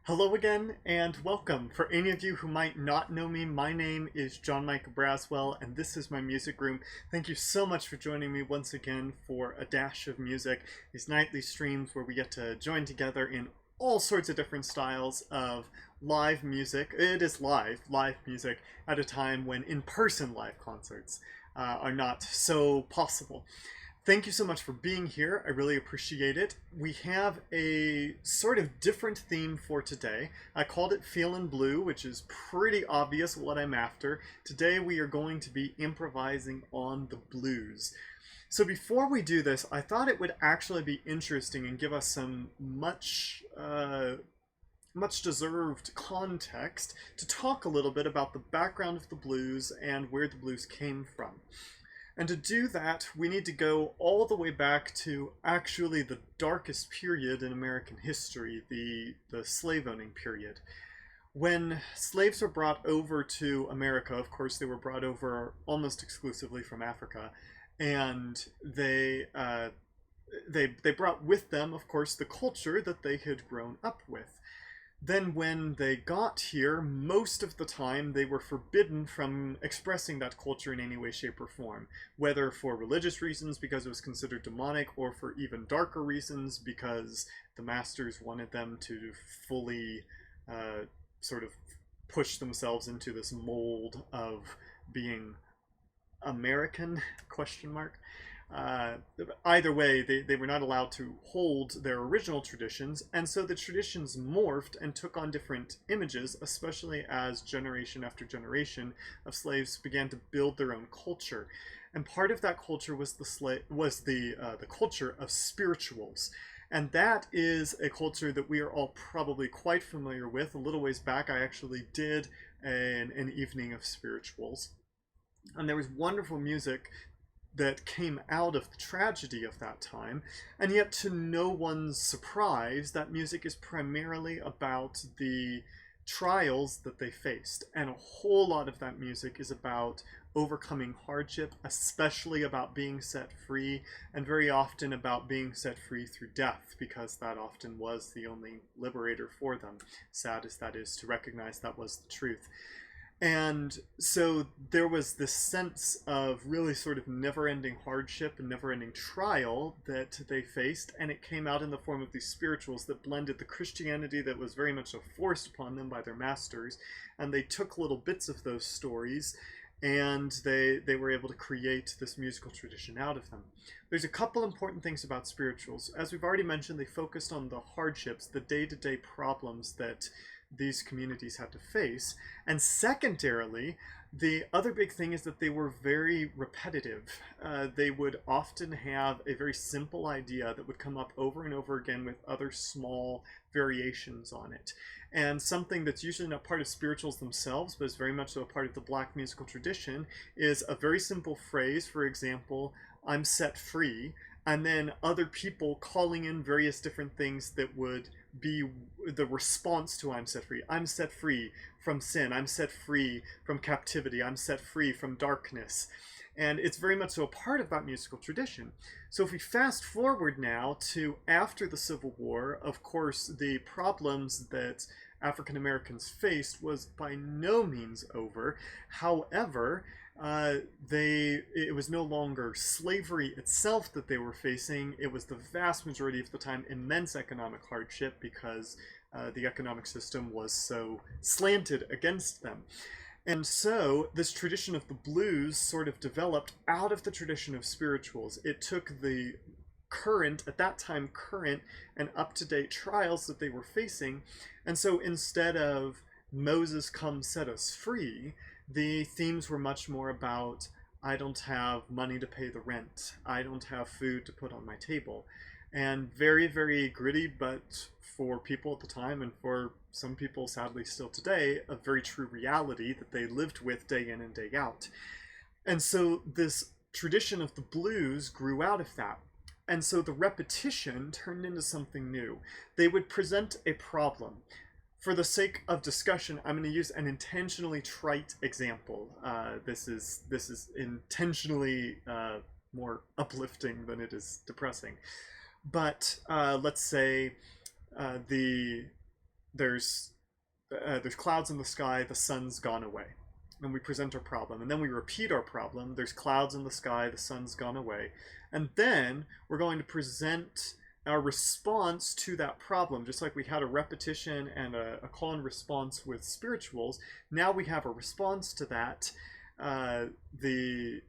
Hello again and welcome. For any of you who might not know me, my name is John-micah and this is my music room. Thank you so much for joining me once again for a dash of music, these nightly streams where we get to join together in all sorts of different styles of live music. It is live music at a time when in-person live concerts are not so possible. Thank you so much for being here. I really appreciate it. We have a sort of different theme for today. I called it Feelin Blue, which is pretty obvious what I'm after. Today we are going to be improvising on the blues. So before we do this, I thought it would actually be interesting and give us some much deserved context to talk a little bit about the background of the blues and where the blues came from. And to do that, we need to go all the way back to actually the darkest period in American history, the slave owning period. When slaves were brought over to America, of course they were brought over almost exclusively from Africa, and they brought with them, of course, the culture that they had grown up with. Then when they got here, most of the time they were forbidden from expressing that culture in any way, shape, or form, whether for religious reasons because it was considered demonic, or for even darker reasons because the masters wanted them to fully sort of push themselves into this mold of being American, question mark. Either way, they were not allowed to hold their original traditions, and so the traditions morphed and took on different images, especially as generation after generation of slaves began to build their own culture. And part of that culture was the culture of spirituals. And that is a culture that we are all probably quite familiar with. A little ways back, I actually did an evening of spirituals. And there was wonderful music that came out of the tragedy of that time, and yet to no one's surprise, that music is primarily about the trials that they faced, and a whole lot of that music is about overcoming hardship, especially about being set free, and very often about being set free through death, because that often was the only liberator for them, sad as that is to recognize that was the truth. And so there was this sense of really sort of never-ending hardship and never-ending trial that they faced, and it came out in the form of these spirituals that blended the Christianity that was very much forced upon them by their masters, and they took little bits of those stories and they were able to create this musical tradition out of them. There's a couple important things about spirituals. As we've already mentioned, they focused on the hardships, the day-to-day problems that these communities had to face. And secondarily, the other big thing is that they were very repetitive. They would often have a very simple idea that would come up over and over again with other small variations on it. And something that's usually not part of spirituals themselves, but is very much so a part of the black musical tradition, is a very simple phrase. For example, I'm set free, and then other people calling in various different things that would be the response to I'm set free. I'm set free from sin. I'm set free from captivity. I'm set free from darkness. And it's very much so a part of that musical tradition. So if we fast forward now to after the Civil War, of course, the problems that African Americans faced was by no means over. However, it was no longer slavery itself that they were facing. It was the vast majority of the time immense economic hardship because the economic system was so slanted against them. And so this tradition of the blues sort of developed out of the tradition of spirituals. It took the current, at that time current and up-to-date trials that they were facing, and so instead of Moses come set us free, the themes were much more about I don't have money to pay the rent, I don't have food to put on my table. And very, very gritty, but for people at the time and for some people sadly still today, a very true reality that they lived with day in and day out. And so this tradition of the blues grew out of that. And so the repetition turned into something new. They would present a problem. For the sake of discussion, I'm going to use an intentionally trite example. This is intentionally more uplifting than it is depressing. But let's say the there's clouds in the sky, the sun's gone away. And we present our problem. And then we repeat our problem. There's clouds in the sky, the sun's gone away. And then we're going to present our response to that problem. Just like we had a repetition and a call and response with spirituals, now we have a response to that. The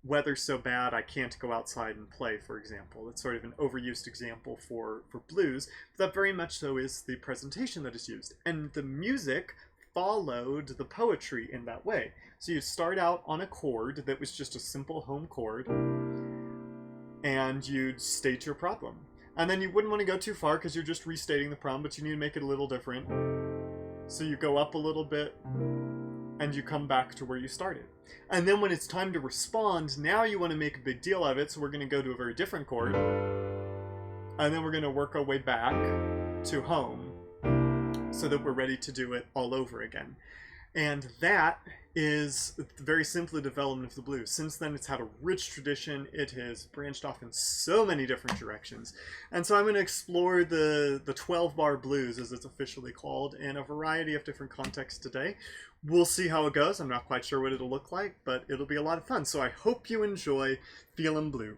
weather's so bad I can't go outside and play, for example. It's sort of an overused example for blues, but that very much so is the presentation that is used. And the music followed the poetry in that way. So you start out on a chord that was just a simple home chord, and you'd state your problem. And then you wouldn't want to go too far because you're just restating the problem, but you need to make it a little different. So you go up a little bit, and you come back to where you started. And then when it's time to respond, now you want to make a big deal of it, so we're going to go to a very different chord. And then we're going to work our way back to home so that we're ready to do it all over again. And that is very simply development of the blues. Since then, it's had a rich tradition. It has branched off in so many different directions. And so I'm going to explore the 12-bar blues, as it's officially called, in a variety of different contexts today. We'll see how it goes. I'm not quite sure what it'll look like, but it'll be a lot of fun. So I hope you enjoy Feelin' Blue.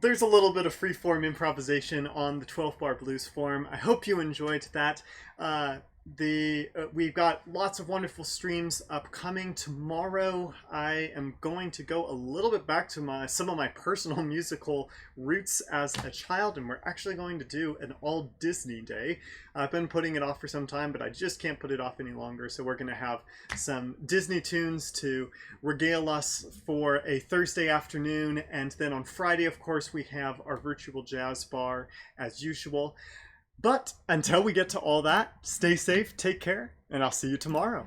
there's a little bit of freeform improvisation on the 12 bar blues form. I hope you enjoyed that. We've got lots of wonderful streams upcoming tomorrow. I am going to go a little bit back to some of my personal musical roots as a child, and we're actually going to do an all Disney day. I've been putting it off for some time, but I just can't put it off any longer. So we're going to have some Disney tunes to regale us for a Thursday afternoon, and then on Friday, of course, we have our virtual jazz bar as usual. But until we get to all that, stay safe, take care, and I'll see you tomorrow.